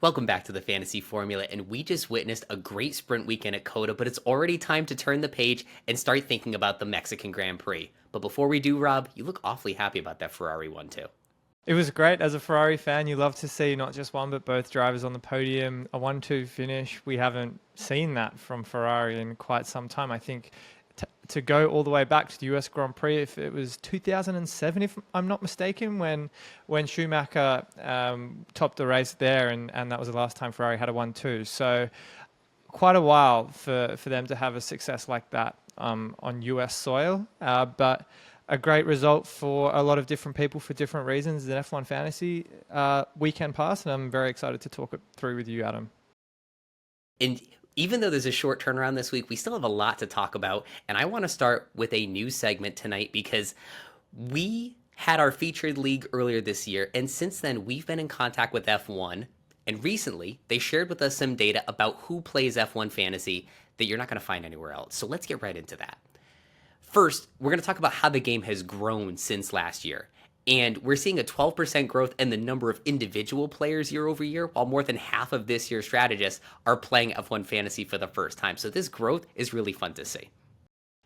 Welcome back to the Fantasy Formula, and we just witnessed a great sprint weekend at COTA, but it's already time to turn the page and start thinking about the Mexican Grand Prix. But before we do, Rob, you look awfully happy about that Ferrari 1-2. It was great. As a Ferrari fan, you love to see not just one, but both drivers on the podium. A 1-2 finish. We haven't seen that from Ferrari in quite some time. I think to go all the way back to the US Grand Prix, if it was 2007, if I'm not mistaken, when Schumacher topped the race there, and that was the last time Ferrari had a 1-2. So quite a while for them to have a success like that on US soil. But a great result for a lot of different people for different reasons in F1 Fantasy weekend pass, and I'm very excited to talk it through with you, Adam. And even though there's a short turnaround this week, we still have a lot to talk about, and I want to start with a new segment tonight because we had our featured league earlier this year, and since then we've been in contact with F1, and recently they shared with us some data about who plays F1 Fantasy that you're not going to find anywhere else. So let's get right into that. First, we're going to talk about how the game has grown since last year. And we're seeing a 12% growth in the number of individual players year over year, while more than half of this year's strategists are playing F1 Fantasy for the first time. So this growth is really fun to see.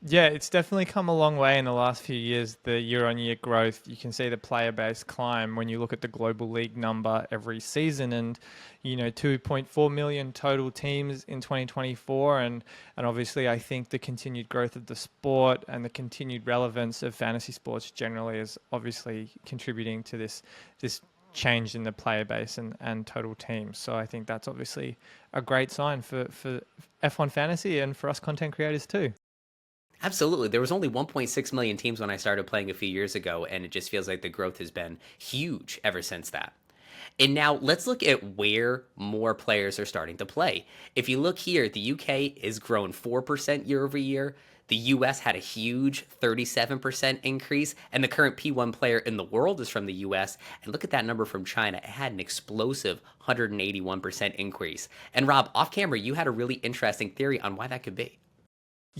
Yeah, it's definitely come a long way in the last few years, the year-on-year growth. You can see the player base climb when you look at the global league number every season, and 2.4 million total teams in 2024, and obviously I think the continued growth of the sport and the continued relevance of fantasy sports generally is obviously contributing to this change in the player base and total teams. So I think that's obviously a great sign for F1 Fantasy and for us content creators too. Absolutely. There was only 1.6 million teams when I started playing a few years ago, and it just feels like the growth has been huge ever since that. And now let's look at where more players are starting to play. If you look here, the UK has grown 4% year over year. The US had a huge 37% increase, and the current P1 player in the world is from the US. And look at that number from China. It had an explosive 181% increase. And Rob, off camera, you had a really interesting theory on why that could be.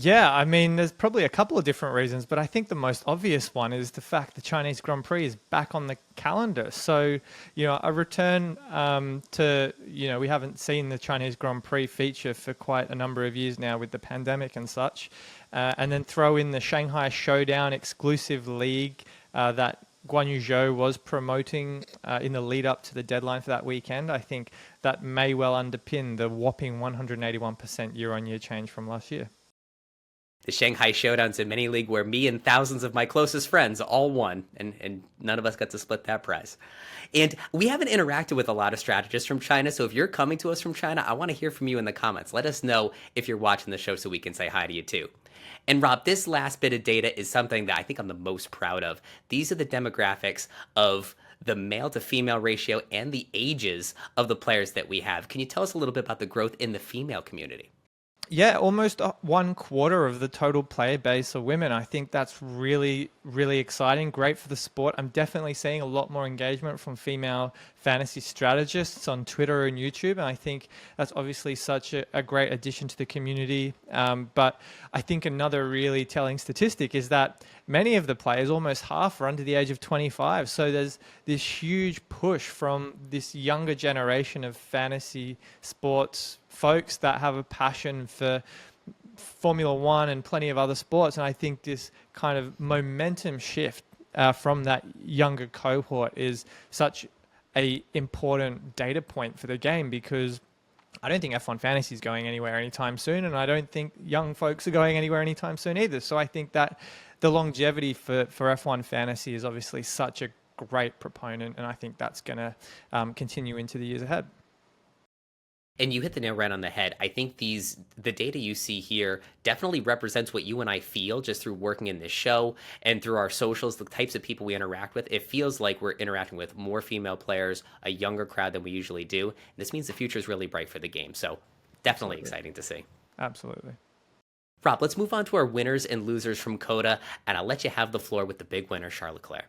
Yeah, I mean, there's probably a couple of different reasons, but I think the most obvious one is the fact the Chinese Grand Prix is back on the calendar. So, a return we haven't seen the Chinese Grand Prix feature for quite a number of years now with the pandemic and such. And then throw in the Shanghai Showdown exclusive league that Guan Yu Zhou was promoting in the lead up to the deadline for that weekend. I think that may well underpin the whopping 181% year-on-year change from last year. The Shanghai Showdown's a mini league where me and thousands of my closest friends all won, and none of us got to split that prize. And we haven't interacted with a lot of strategists from China, so if you're coming to us from China, I want to hear from you in the comments. Let us know if you're watching the show so we can say hi to you too. And Rob, this last bit of data is something that I think I'm the most proud of. These are the demographics of the male to female ratio and the ages of the players that we have. Can you tell us a little bit about the growth in the female community? Yeah, almost 1/4 of the total player base are women. I think that's really, really exciting. Great for the sport. I'm definitely seeing a lot more engagement from female fantasy strategists on Twitter and YouTube. And I think that's obviously such a great addition to the community. But I think another really telling statistic is that many of the players, almost half, are under the age of 25. So there's this huge push from this younger generation of fantasy sports folks that have a passion for Formula One and plenty of other sports. And I think this kind of momentum shift from that younger cohort is such a important data point for the game, because I don't think F1 Fantasy is going anywhere anytime soon, and I don't think young folks are going anywhere anytime soon either. So I think that the longevity for F1 Fantasy is obviously such a great proponent, and I think that's going to continue into the years ahead. And you hit the nail right on the head. I think the data you see here definitely represents what you and I feel just through working in this show and through our socials, the types of people we interact with. It feels like we're interacting with more female players, a younger crowd than we usually do. And this means the future is really bright for the game. So definitely exciting to see. Absolutely. Rob, let's move on to our winners and losers from COTA, and I'll let you have the floor with the big winner, Charles Leclerc.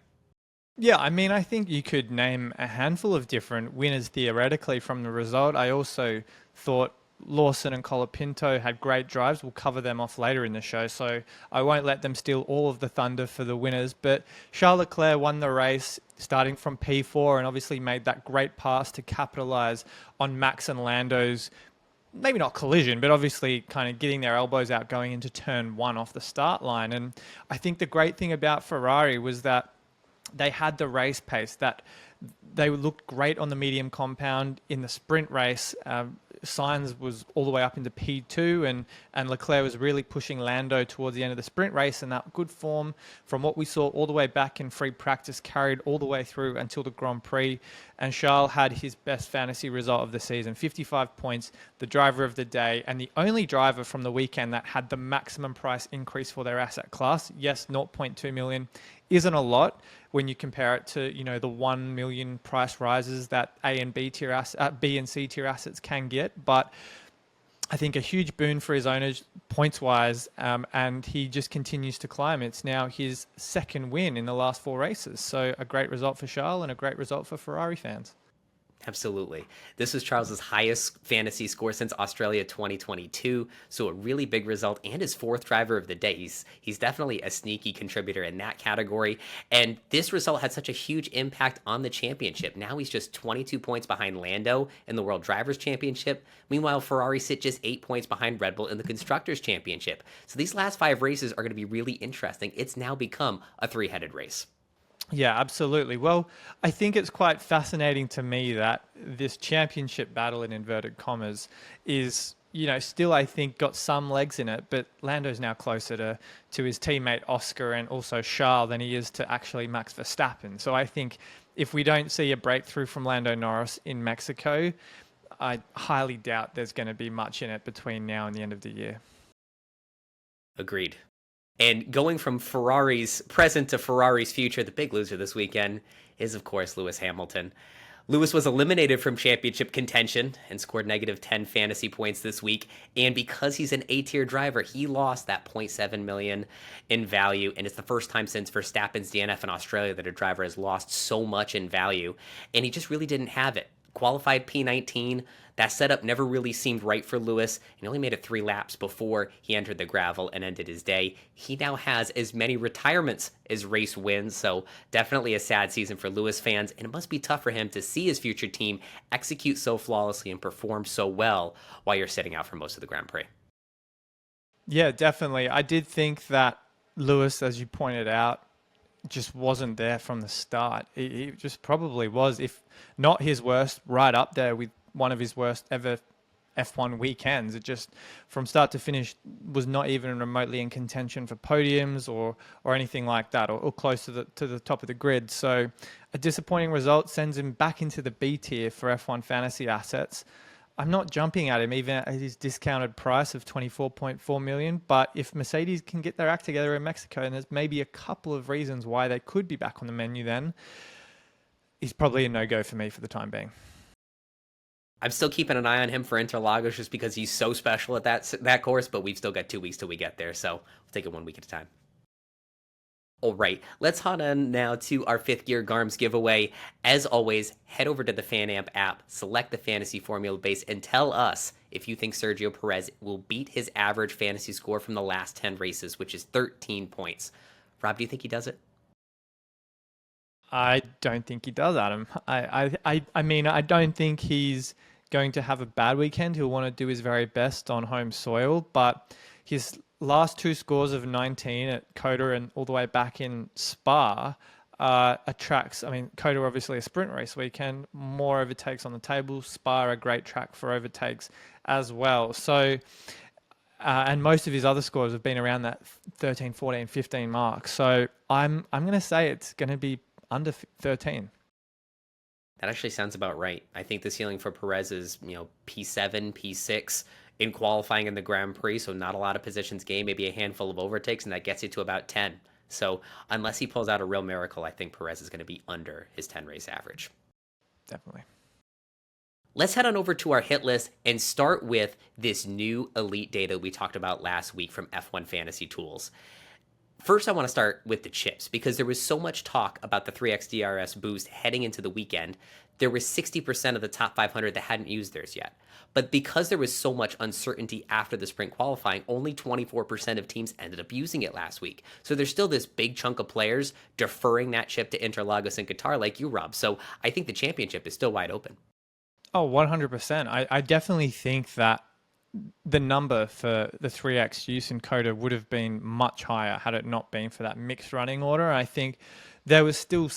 Yeah, I mean, I think you could name a handful of different winners theoretically from the result. I also thought Lawson and Colapinto had great drives. We'll cover them off later in the show, so I won't let them steal all of the thunder for the winners. But Charles Leclerc won the race starting from P4 and obviously made that great pass to capitalize on Max and Lando's maybe not collision, but obviously kind of getting their elbows out going into turn one off the start line. And I think the great thing about Ferrari was that they had the race pace, that they looked great on the medium compound in the sprint race. Sainz was all the way up into P2 and Leclerc was really pushing Lando towards the end of the sprint race, and that good form from what we saw all the way back in free practice carried all the way through until the Grand Prix. And Charles had his best fantasy result of the season, 55 points, the driver of the day, and the only driver from the weekend that had the maximum price increase for their asset class. Yes, 0.2 million isn't a lot when you compare it to, you know, the 1 million price rises that B and C tier assets can get. But I think a huge boon for his owners points wise, and he just continues to climb. It's now his second win in the last 4 races. So a great result for Charles and a great result for Ferrari fans. Absolutely. This was Charles's highest fantasy score since Australia 2022, so a really big result and his 4th driver of the day. He's definitely a sneaky contributor in that category, and this result had such a huge impact on the championship. Now he's just 22 points behind Lando in the World Drivers' Championship. Meanwhile, Ferrari sit just 8 points behind Red Bull in the Constructors' Championship. So these last 5 races are going to be really interesting. It's now become a 3-headed race. Yeah, absolutely. Well, I think it's quite fascinating to me that this championship battle in inverted commas is, you know, still I think got some legs in it, but Lando's now closer to his teammate Oscar and also Charles than he is to actually Max Verstappen. So I think if we don't see a breakthrough from Lando Norris in Mexico, I highly doubt there's going to be much in it between now and the end of the year. Agreed. And going from Ferrari's present to Ferrari's future, the big loser this weekend is, of course, Lewis Hamilton. Lewis was eliminated from championship contention and scored negative 10 fantasy points this week. And because he's an A-tier driver, he lost that 0.7 million in value. And it's the first time since Verstappen's DNF in Australia that a driver has lost so much in value. And he just really didn't have it. Qualified P19, that setup never really seemed right for Lewis, and he only made it 3 laps before he entered the gravel and ended his day. He now has as many retirements as race wins, so definitely a sad season for Lewis fans, and it must be tough for him to see his future team execute so flawlessly and perform so well while you're sitting out for most of the Grand Prix. Yeah, definitely. I did think that Lewis, as you pointed out, just wasn't there from the start. He just probably was, if not his worst, right up there with one of his worst ever F1 weekends. It just, from start to finish, was not even remotely in contention for podiums or anything like that, or close to the top of the grid. So a disappointing result sends him back into the B tier for F1 fantasy assets. I'm not jumping at him even at his discounted price of 24.4 million, but if Mercedes can get their act together in Mexico, and there's maybe a couple of reasons why they could be back on the menu, then he's probably a no-go for me for the time being. I'm still keeping an eye on him for Interlagos just because he's so special at that course, but we've still got 2 weeks till we get there, so we'll take it 1 week at a time. All right, let's hop on now to our 5th Gear GARMS giveaway. As always, head over to the FanAmp app, select the fantasy formula base, and tell us if you think Sergio Perez will beat his average fantasy score from the last 10 races, which is 13 points. Rob, do you think he does it? I don't think he does, Adam. I mean, I don't think he's going to have a bad weekend. He'll want to do his very best on home soil, but his last 2 scores of 19 at Coda and all the way back in Spa attracts. I mean, Coda obviously a sprint race weekend, more overtakes on the table. Spa a great track for overtakes as well. So, and most of his other scores have been around that 13, 14, 15 mark. So I'm going to say it's going to be under 13. That actually sounds about right. I think the ceiling for Perez is, P7, P6 in qualifying in the Grand Prix, so not a lot of positions gained, maybe a handful of overtakes, and that gets you to about 10. So unless he pulls out a real miracle, I think Perez is going to be under his 10-race average. Definitely. Let's head on over to our hit list and start with this new elite data we talked about last week from F1 Fantasy Tools. First, I want to start with the chips because there was so much talk about the 3X DRS boost heading into the weekend. There was 60% of the top 500 that hadn't used theirs yet. But because there was so much uncertainty after the sprint qualifying, only 24% of teams ended up using it last week. So there's still this big chunk of players deferring that chip to Interlagos and Qatar like you, Rob. So I think the championship is still wide open. Oh, 100%. I definitely think that the number for the 3x use in Coda would have been much higher had it not been for that mixed running order. I think there was still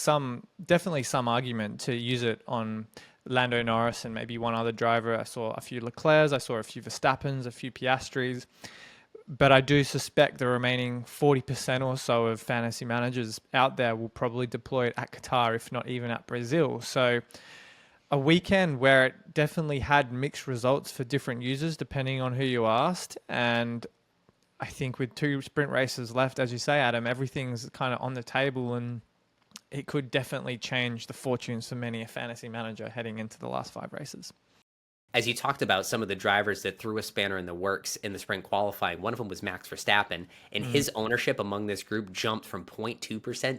definitely some argument to use it on Lando Norris and maybe one other driver. I saw a few Leclercs, I saw a few Verstappens, a few Piastris, but I do suspect the remaining 40% or so of fantasy managers out there will probably deploy it at Qatar, if not even at Brazil. So a weekend where it definitely had mixed results for different users depending on who you asked. And I think with 2 sprint races left, as you say, Adam, everything's kind of on the table, and it could definitely change the fortunes for many a fantasy manager heading into the last 5 races. As you talked about some of the drivers that threw a spanner in the works in the sprint qualifying, one of them was Max Verstappen, and his ownership among this group jumped from 0.2%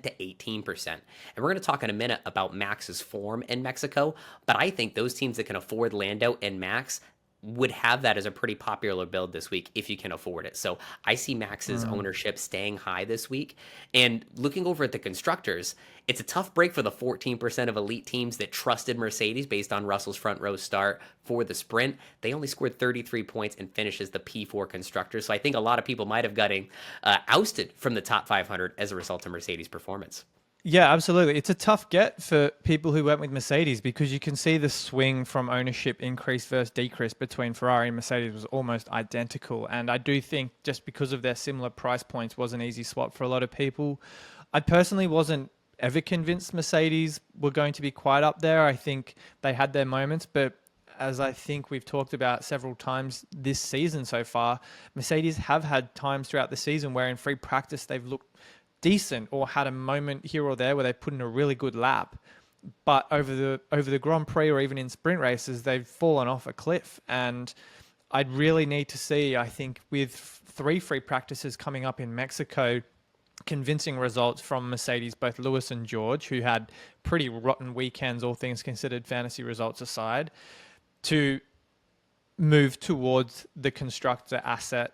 to 18%. And we're going to talk in a minute about Max's form in Mexico, but I think those teams that can afford Lando and Max would have that as a pretty popular build this week if you can afford it. So I see Max's ownership staying high this week. And looking over at the constructors, it's a tough break for the 14% of elite teams that trusted Mercedes based on Russell's front row start for the sprint. They only scored 33 points and finishes the P4 constructors. So I think a lot of people might have gotten ousted from the top 500 as a result of Mercedes' performance. Yeah, absolutely. It's a tough get for people who went with Mercedes because you can see the swing from ownership increase versus decrease between Ferrari and Mercedes was almost identical. And I do think just because of their similar price points was an easy swap for a lot of people. I personally wasn't ever convinced Mercedes were going to be quite up there. I think they had their moments, but as I think we've talked about several times this season so far, Mercedes have had times throughout the season where in free practice they've looked decent or had a moment here or there where they put in a really good lap, but over the Grand Prix or even in sprint races they've fallen off a cliff. And I'd really need to see, I think, with 3 free practices coming up in Mexico, convincing results from Mercedes, both Lewis and George, who had pretty rotten weekends, all things considered, fantasy results aside, to move towards the constructor asset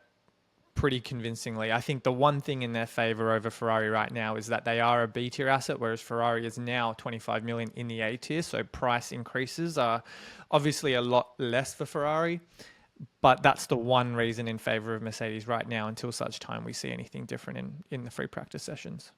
pretty convincingly. I think the one thing in their favor over Ferrari right now is that they are a B tier asset, whereas Ferrari is now 25 million in the A tier. So price increases are obviously a lot less for Ferrari, but that's the one reason in favor of Mercedes right now until such time we see anything different in the free practice sessions.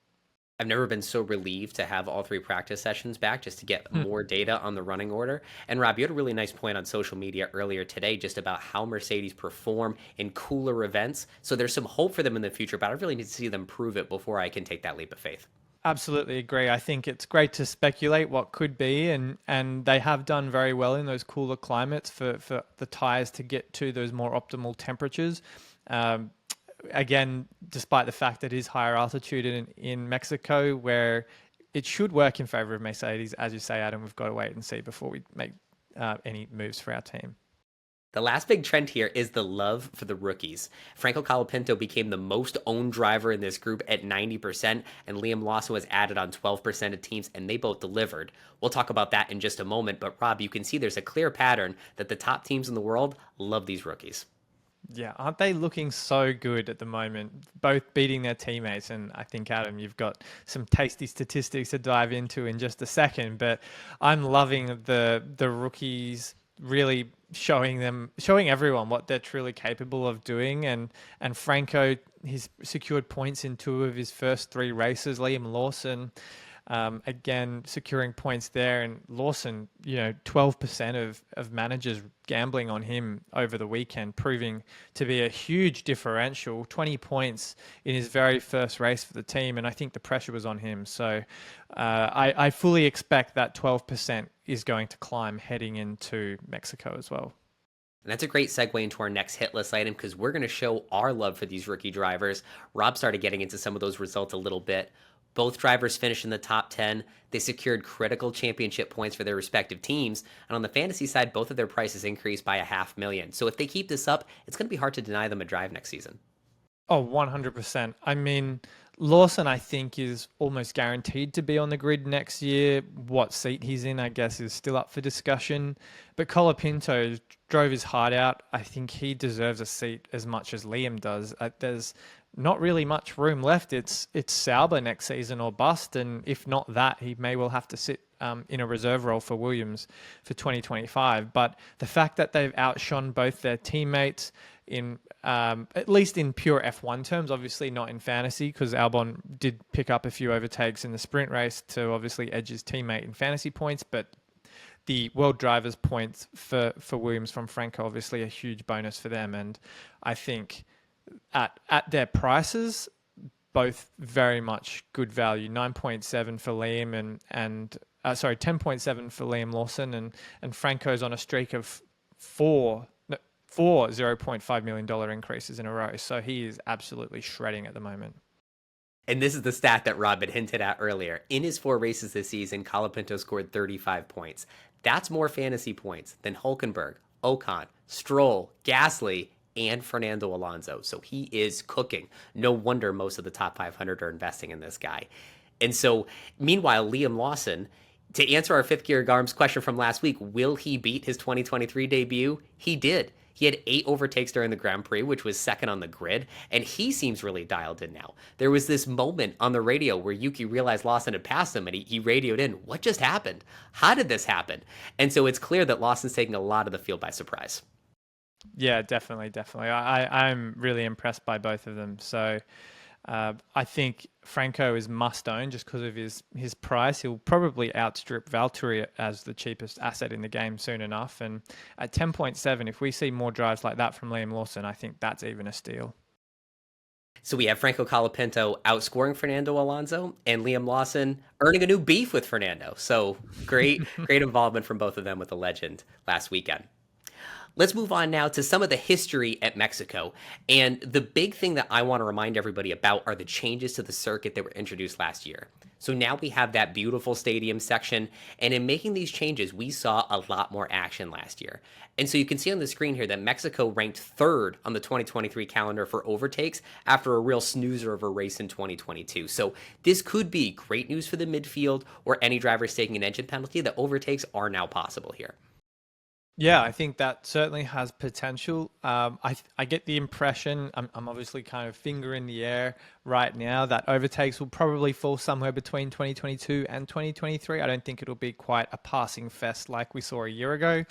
I've never been so relieved to have all 3 practice sessions back just to get more data on the running order. And Rob, you had a really nice point on social media earlier today just about how Mercedes perform in cooler events. So there's some hope for them in the future, but I really need to see them prove it before I can take that leap of faith. Absolutely agree. I think it's great to speculate what could be, and they have done very well in those cooler climates for the tyres to get to those more optimal temperatures. Again, despite the fact that it is higher altitude in Mexico, where it should work in favor of Mercedes, as you say, Adam, we've got to wait and see before we make any moves for our team. The last big trend here is the love for the rookies. Franco Colapinto became the most owned driver in this group at 90%, and Liam Lawson was added on 12% of teams, and they both delivered. We'll talk about that in just a moment, but Rob, you can see there's a clear pattern that the top teams in the world love these rookies. Yeah, aren't they looking so good at the moment, both beating their teammates? And I think, Adam, you've got some tasty statistics to dive into in just a second, but I'm loving the rookies really showing everyone what they're truly capable of doing. And Franco, he's secured points in 2 of his first 3 races. Liam Lawson, again, securing points there. And Lawson, 12% of managers gambling on him over the weekend, proving to be a huge differential, 20 points in his very first race for the team. And I think the pressure was on him. So I fully expect that 12% is going to climb heading into Mexico as well. And that's a great segue into our next hit list item because we're going to show our love for these rookie drivers. Rob started getting into some of those results a little bit. Both drivers finished in the top 10. They secured critical championship points for their respective teams. And on the fantasy side, both of their prices increased by $500,000. So if they keep this up, it's going to be hard to deny them a drive next season. Oh, 100%. I mean, Lawson, I think, is almost guaranteed to be on the grid next year. What seat he's in, I guess, is still up for discussion. But Colapinto drove his heart out. I think he deserves a seat as much as Liam does. There's not really much room left. It's Sauber next season or bust, and if not that, he may well have to sit in a reserve role for Williams for 2025. But the fact that they've outshone both their teammates in at least in pure F1 terms, obviously not in fantasy, because Albon did pick up a few overtakes in the sprint race to obviously edge his teammate in fantasy points, but the world drivers points for Williams from Franco, obviously a huge bonus for them. And I think at their prices, both very much good value. 9.7 for Liam and 10.7 for Liam Lawson, and Franco's on a streak of four $0.5 million increases in a row. So he is absolutely shredding at the moment. And this is the stat that Rob had hinted at earlier. In his 4 races this season, Colapinto scored 35 points. That's more fantasy points than Hülkenberg, Ocon, Stroll, Gasly, and Fernando Alonso. So he is cooking. No wonder most of the top 500 are investing in this guy. And so, meanwhile, Liam Lawson, to answer our Fifth Gear Garms question from last week, will he beat his 2023 debut? He did. He had 8 overtakes during the Grand Prix, which was second on the grid, and he seems really dialed in now. There was this moment on the radio where Yuki realized Lawson had passed him, and he radioed in, "What just happened? How did this happen?" And so it's clear that Lawson's taking a lot of the field by surprise. Yeah, definitely. I'm really impressed by both of them. So I think Franco is must own just because of his price. He'll probably outstrip Valtteri as the cheapest asset in the game soon enough. And at 10.7, if we see more drives like that from Liam Lawson, I think that's even a steal. So we have Franco Colapinto outscoring Fernando Alonso and Liam Lawson earning a new beef with Fernando. So great involvement from both of them with the legend last weekend. Let's move on now to some of the history at Mexico. And the big thing that I want to remind everybody about are the changes to the circuit that were introduced last year. So now we have that beautiful stadium section. And in making these changes, we saw a lot more action last year. And so you can see on the screen here that Mexico ranked 3rd on the 2023 calendar for overtakes after a real snoozer of a race in 2022. So this could be great news for the midfield or any drivers taking an engine penalty. The overtakes are now possible here. Yeah, I think that certainly has potential. I get the impression, I'm obviously kind of finger in the air right now, that overtakes will probably fall somewhere between 2022 and 2023. I don't think it'll be quite a passing fest like we saw a year ago,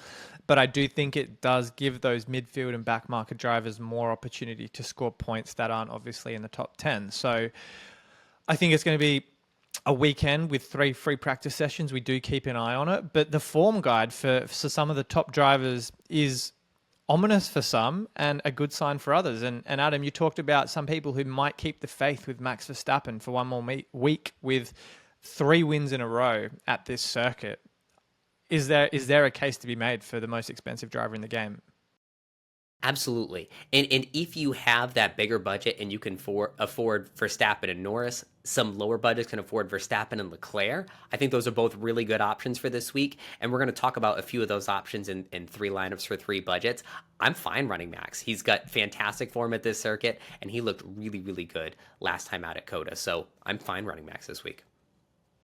but I do think it does give those midfield and back market drivers more opportunity to score points that aren't obviously in the top 10. So I think it's going to be a weekend with 3 free practice sessions. We do keep an eye on it, but the form guide for some of the top drivers is ominous for some and a good sign for others. And Adam, you talked about some people who might keep the faith with Max Verstappen for one more week with 3 wins in a row at this circuit. Is there a case to be made for the most expensive driver in the game? Absolutely. And if you have that bigger budget and you can afford Verstappen and Norris, some lower budgets can afford Verstappen and Leclerc. I think those are both really good options for this week. And we're going to talk about a few of those options in 3 lineups for 3 budgets. I'm fine running Max. He's got fantastic form at this circuit, and he looked really, really good last time out at COTA. So I'm fine running Max this week.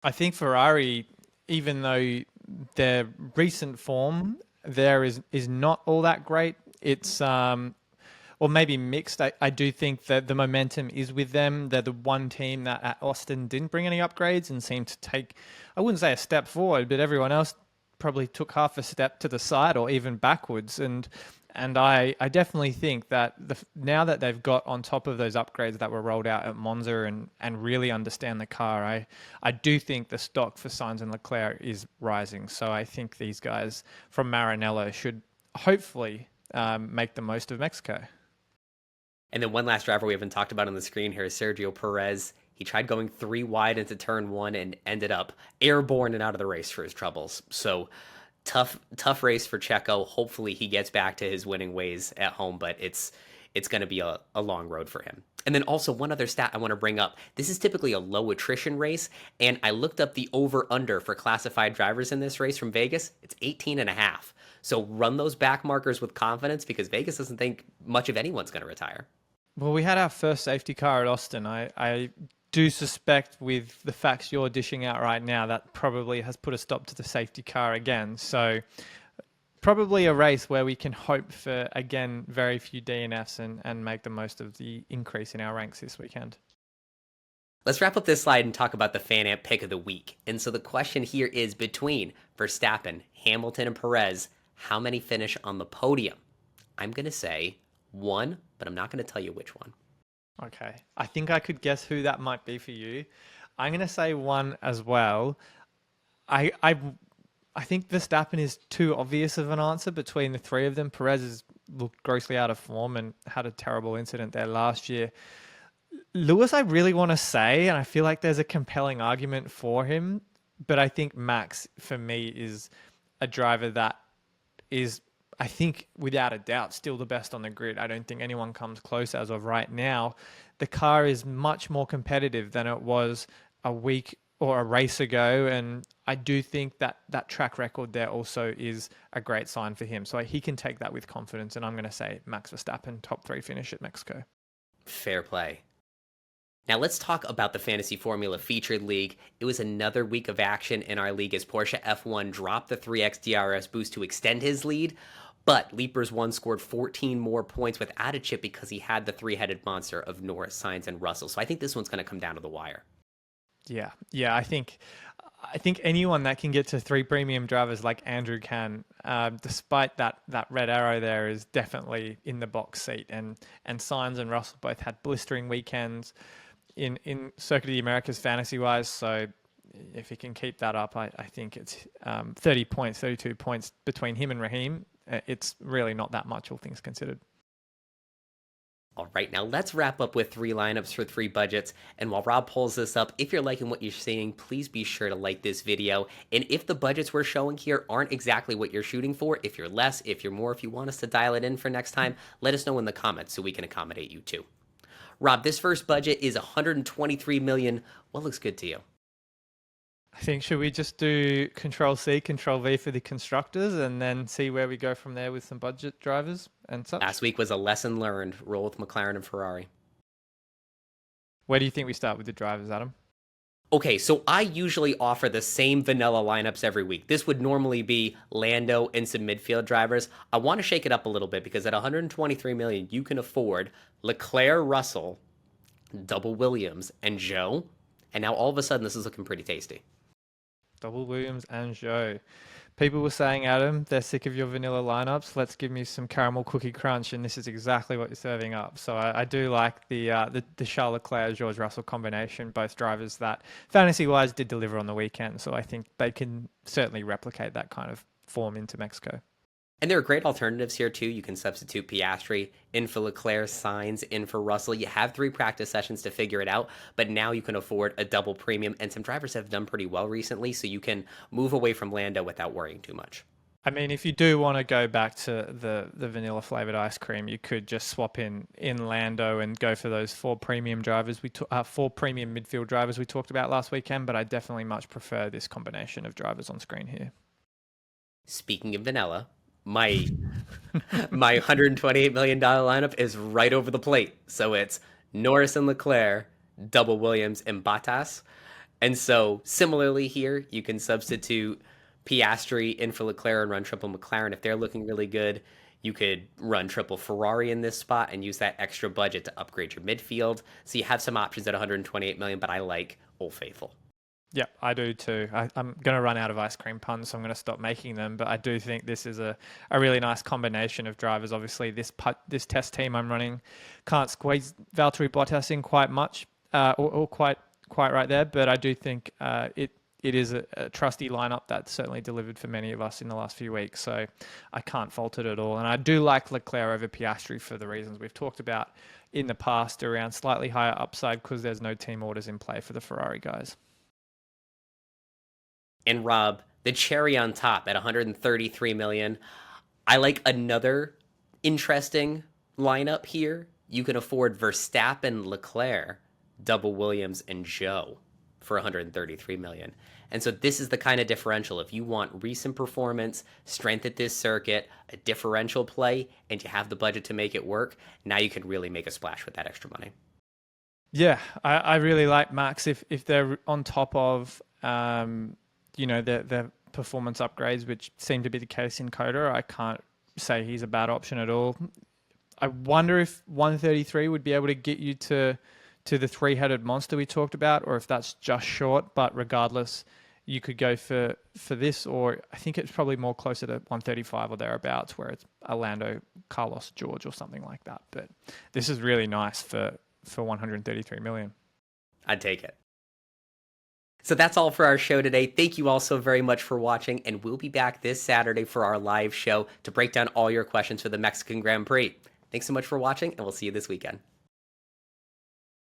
I think Ferrari, even though their recent form there is not all that great, it's or maybe mixed. I do think that the momentum is with them. They're the one team that at Austin didn't bring any upgrades and seemed to take, I wouldn't say a step forward, but everyone else probably took half a step to the side or even backwards. And I definitely think that now that they've got on top of those upgrades that were rolled out at Monza and really understand the car, I do think the stock for Sainz and Leclerc is rising. So I think these guys from Maranello should hopefully make the most of Mexico. And then one last driver we haven't talked about on the screen here is Sergio Perez. He tried going 3 wide into turn 1 and ended up airborne and out of the race for his troubles. So tough race for Checo. Hopefully he gets back to his winning ways at home, but it's going to be a long road for him. And then also one other stat I want to bring up. This is typically a low attrition race, and I looked up the over-under for classified drivers in this race from Vegas. It's 18.5. So run those back markers with confidence because Vegas doesn't think much of anyone's going to retire. Well, we had our first safety car at Austin. I do suspect with the facts you're dishing out right now, that probably has put a stop to the safety car again. So probably a race where we can hope for, again, very few DNFs and make the most of the increase in our ranks this weekend. Let's wrap up this slide and talk about the Fan Amp pick of the week. And so the question here is between Verstappen, Hamilton, and Perez, how many finish on the podium? I'm going to say one, but I'm not going to tell you which one. Okay. I think I could guess who that might be for you. I'm going to say one as well. I think Verstappen is too obvious of an answer between the three of them. Perez has looked grossly out of form and had a terrible incident there last year. Lewis, I really want to say, and I feel like there's a compelling argument for him, but I think Max, for me, is a driver that is, I think, without a doubt, still the best on the grid. I don't think anyone comes close as of right now. The car is much more competitive than it was a week or a race ago, and I do think that that track record there also is a great sign for him. So he can take that with confidence, and I'm going to say Max Verstappen, top 3 finish at Mexico. Fair play. Now let's talk about the Fantasy Formula Featured League. It was another week of action in our league as Porsche F1 dropped the 3x DRS boost to extend his lead, but Leapers 1 scored 14 more points without a chip because he had the three-headed monster of Norris, Sainz, and Russell. So I think this one's going to come down to the wire. Yeah. I think anyone that can get to 3 premium drivers like Andrew can, despite that red arrow there, is definitely in the box seat. And Sainz and Russell both had blistering weekends in Circuit of the Americas fantasy wise. So if he can keep that up, I think it's 30 points, 32 points between him and Raheem. It's really not that much, all things considered. All right, now let's wrap up with 3 lineups for 3 budgets. And while Rob pulls this up, if you're liking what you're seeing, please be sure to like this video. And if the budgets we're showing here aren't exactly what you're shooting for, if you're less, if you're more, if you want us to dial it in for next time, let us know in the comments so we can accommodate you too. Rob, this first budget is $123 million. What looks good to you? I think, should we just do Control C, Control V for the constructors and then see where we go from there with some budget drivers and such? Last week was a lesson learned. Roll with McLaren and Ferrari. Where do you think we start with the drivers, Adam? Okay, so I usually offer the same vanilla lineups every week. This would normally be Lando and some midfield drivers. I want to shake it up a little bit because at $123 million, you can afford Leclerc, Russell, double Williams, and Zhou. And now all of a sudden, this is looking pretty tasty. Double Williams and Zhou. People were saying, Adam, they're sick of your vanilla lineups. Let's give me some caramel cookie crunch, and this is exactly what you're serving up. So I do like the Charles Leclerc George Russell combination. Both drivers that fantasy-wise did deliver on the weekend. So I think they can certainly replicate that kind of form into Mexico. And there are great alternatives here, too. You can substitute Piastri in for Leclerc, Sainz in for Russell. You have 3 practice sessions to figure it out, but now you can afford a double premium, and some drivers have done pretty well recently, so you can move away from Lando without worrying too much. I mean, if you do want to go back to the vanilla flavored ice cream, you could just swap in Lando and go for those 4 premium drivers. 4 premium midfield drivers we talked about last weekend, but I definitely much prefer this combination of drivers on screen here. Speaking of vanilla, my $128 million lineup is right over the plate. So it's Norris and Leclerc, double Williams and Bottas. And so similarly here, you can substitute Piastri in for Leclerc and run triple McLaren. If they're looking really good, you could run triple Ferrari in this spot and use that extra budget to upgrade your midfield. So you have some options at $128 million, but I like Old Faithful. Yeah, I do too. I'm going to run out of ice cream puns, so I'm going to stop making them. But I do think this is a really nice combination of drivers. Obviously, this test team I'm running can't squeeze Valtteri Bottas in quite much, or quite right there. But I do think it is a trusty lineup that certainly delivered for many of us in the last few weeks. So I can't fault it at all. And I do like Leclerc over Piastri for the reasons we've talked about in the past around slightly higher upside because there's no team orders in play for the Ferrari guys. And Rob, the cherry on top at $133 million. I like another interesting lineup here. You can afford Verstappen, Leclerc, double Williams, and Zhou for $133 million. And so this is the kind of differential. If you want recent performance, strength at this circuit, a differential play, and you have the budget to make it work, now you can really make a splash with that extra money. Yeah, I really like Max if they're on top of their performance upgrades, which seem to be the case in Coda. I can't say he's a bad option at all. I wonder if 133 would be able to get you to the three-headed monster we talked about, or if that's just short. But regardless, you could go for this, or I think it's probably more closer to 135 or thereabouts, where it's Orlando, Carlos, George, or something like that. But this is really nice for 133 million. I'd take it. So that's all for our show today. Thank you all so very much for watching, and we'll be back this Saturday for our live show to break down all your questions for the Mexican Grand Prix. Thanks so much for watching, and we'll see you this weekend.